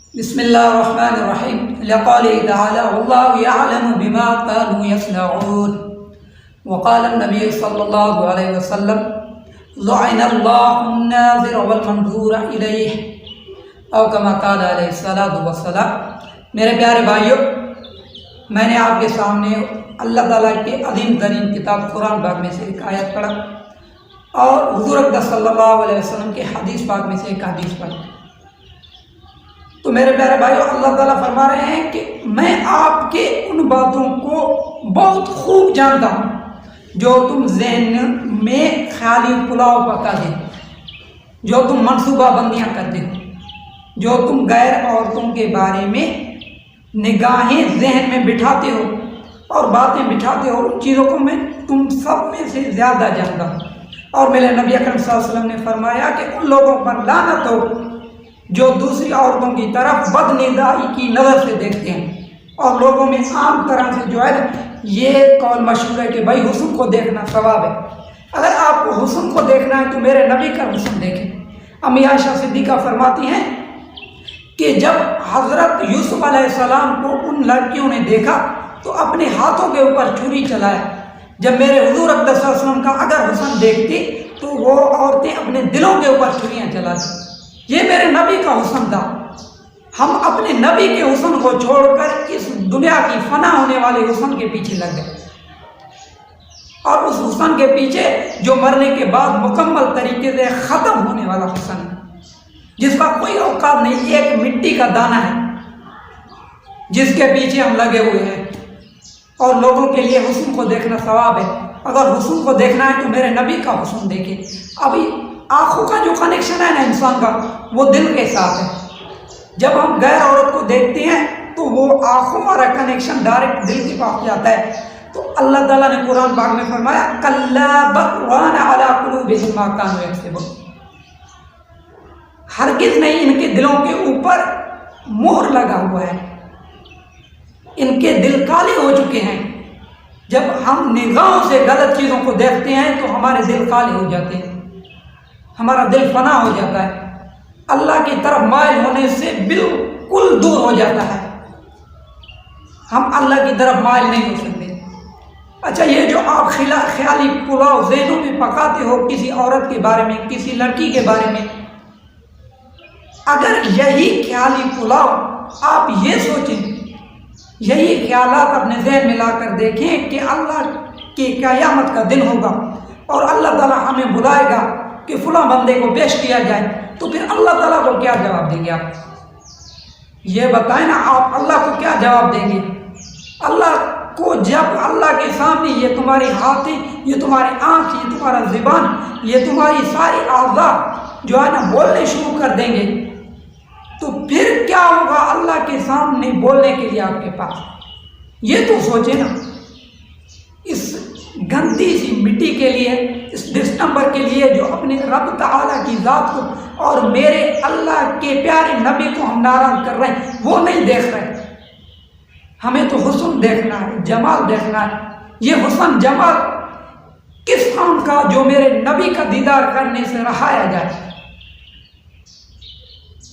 بسم اللہ الرحمن الرحیم لقوله تعالی واللہ یعلم بما كانوا یصنعون وقال النبی صلی اللہ علیہ وسلم لعن اللہ الناظر والمنظور الیہ او کما قال علیہ الصلوۃ والسلام۔ میرے پیارے بھائیوں، میں نے آپ کے سامنے اللہ تعالیٰ کے عظیم ترین کتاب قرآن پاک میں سے ایک آیت پڑھا اور حضور اقدس صلی اللہ علیہ وسلم کے حدیث پاک میں سے ایک حدیث پڑھی۔ تو میرے پیارے بھائیوں، اللہ تعالیٰ فرما رہے ہیں کہ میں آپ کے ان باتوں کو بہت خوب جانتا ہوں جو تم ذہن میں خیالی پلاؤ پکا دے، جو تم منصوبہ بندیاں کرتے ہو، جو تم غیر عورتوں کے بارے میں نگاہیں ذہن میں بٹھاتے ہو اور باتیں بٹھاتے ہو، ان چیزوں کو میں تم سب میں سے زیادہ جانتا ہوں۔ اور میرے نبی اکرم صلی اللہ علیہ وسلم نے فرمایا کہ ان لوگوں پر لعنت ہو جو دوسری عورتوں کی طرف بد نگاہی کی نظر سے دیکھتے ہیں۔ اور لوگوں میں عام طرح سے جو ہے یہ قول مشہور ہے کہ بھائی حسن کو دیکھنا ثواب ہے۔ اگر آپ کو حسن کو دیکھنا ہے تو میرے نبی کا حسن دیکھیں۔ امی عائشہ صدیقہ فرماتی ہیں کہ جب حضرت یوسف علیہ السلام کو ان لڑکیوں نے دیکھا تو اپنے ہاتھوں کے اوپر چھری چلایا۔ جب میرے حضور اقدس صلی اللہ علیہ وسلم کا اگر حسن دیکھتی تو وہ عورتیں اپنے دلوں کے اوپر چھریاں چلاتی۔ یہ میرے نبی کا حسن تھا۔ ہم اپنے نبی کے حسن کو چھوڑ کر اس دنیا کی فنا ہونے والے حسن کے پیچھے لگ گئے، اور اس حسن کے پیچھے جو مرنے کے بعد مکمل طریقے سے ختم ہونے والا حسن ہے، جس کا کوئی اوقات نہیں، ایک مٹی کا دانہ ہے جس کے پیچھے ہم لگے ہوئے ہیں۔ اور لوگوں کے لیے حسن کو دیکھنا ثواب ہے۔ اگر حسن کو دیکھنا ہے تو میرے نبی کا حسن دیکھیں۔ ابھی آنکھوں کا جو کنیکشن ہے نا انسان کا، وہ دل کے ساتھ ہے۔ جب ہم غیر عورت کو دیکھتے ہیں تو وہ آنکھوں والا کنیکشن ڈائریکٹ دل کے پاس جاتا ہے۔ تو اللہ تعالیٰ نے قرآن پاک میں فرمایا کَلَّا بَرَّانَ عَلَىٰ قُلُوبِهِمْ مَا كَانُوا يَكْسِبُونَ، ہرگز نہیں، ان کے دلوں کے اوپر مہر لگا ہوا ہے، ان کے دل کالے ہو چکے ہیں۔ جب ہم نگاہوں سے غلط چیزوں کو دیکھتے ہیں تو ہمارے دل کالے ہو جاتے ہیں، ہمارا دل فنا ہو جاتا ہے، اللہ کی طرف مائل ہونے سے بالکل دور ہو جاتا ہے، ہم اللہ کی طرف مائل نہیں ہو سکتے۔ اچھا، یہ جو آپ خیالی پلاؤ ذہنوں میں پکاتے ہو کسی عورت کے بارے میں، کسی لڑکی کے بارے میں، اگر یہی خیالی پلاؤ آپ یہ سوچیں، یہی خیالات اپنے ذہن میں لا کر دیکھیں کہ اللہ کی قیامت کا دن ہوگا اور اللہ تعالیٰ ہمیں بلائے گا کہ فلاں بندے کو پیش کیا جائے، تو پھر اللہ تعالیٰ کو کیا جواب دیں گے؟ آپ یہ بتائیں نا، آپ اللہ کو کیا جواب دیں گے؟ اللہ کو جب اللہ کے سامنے یہ تمہاری ہاتھیں، یہ تمہاری آنکھ، یہ تمہارا زبان، یہ تمہاری ساری اعضاء جو ہے نا بولنے شروع کر دیں گے، تو پھر کیا ہوگا اللہ کے سامنے بولنے کے لیے آپ کے پاس؟ یہ تو سوچیں نا۔ اس گندی سی مٹی کے لیے، اس ڈسمبر کے لیے جو اپنے رب تعالیٰ کی ذات کو اور میرے اللہ کے پیارے نبی کو ہم ناراض کر رہے ہیں، وہ نہیں دیکھ رہے۔ ہمیں تو حسن دیکھنا ہے، جمال دیکھنا ہے۔ یہ حسن جمال کس کام کا جو میرے نبی کا دیدار کرنے سے رہایا جائے؟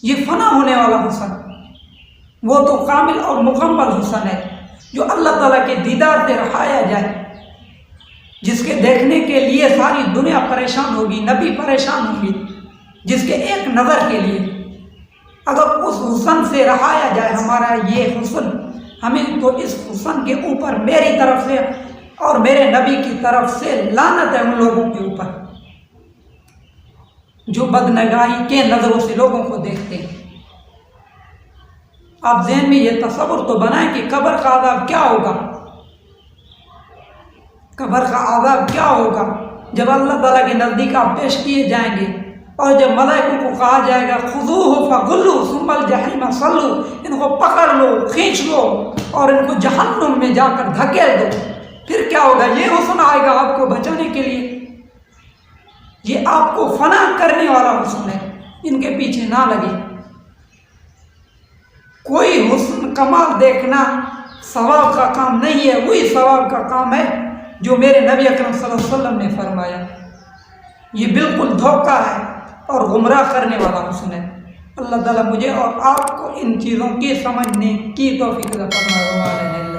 یہ فنا ہونے والا حسن، وہ تو کامل اور مکمل حسن ہے جو اللہ تعالیٰ کے دیدار سے رہایا جائے، جس کے دیکھنے کے لیے ساری دنیا پریشان ہوگی، نبی پریشان ہوگی، جس کے ایک نظر کے لیے۔ اگر اس حسن سے رہایا جائے ہمارا یہ حسن، ہمیں تو اس حسن کے اوپر میری طرف سے اور میرے نبی کی طرف سے لعنت ہے ان لوگوں کے اوپر جو بدنگاہی کے نظروں سے لوگوں کو دیکھتے ہیں۔ آپ ذہن میں یہ تصور تو بنائیں کہ قبر کا عذاب کیا ہوگا، قبر کا عذاب کیا ہوگا جب اللہ تعالیٰ کے نزدیک آپ پیش کیے جائیں گے، اور جب ملائکوں کو کہا جائے گا خذوہ فغلوہ ثم الجحیم صلوہ، ان کو پکڑ لو، کھینچ لو اور ان کو جہنم میں جا کر دھکیل دو، پھر کیا ہوگا؟ یہ حسن آئے گا آپ کو بچانے کے لیے؟ یہ آپ کو فنا کرنے والا حسن ہے، ان کے پیچھے نہ لگے۔ کوئی حسن کمال دیکھنا ثواب کا کام نہیں ہے، وہی ثواب کا کام ہے جو میرے نبی اکرم صلی اللہ علیہ وسلم نے فرمایا۔ یہ بالکل دھوکہ ہے اور گمراہ کرنے والا حسن ہے۔ اللہ تعالیٰ مجھے اور آپ کو ان چیزوں کی سمجھنے کی توفیق عطا فرمائے۔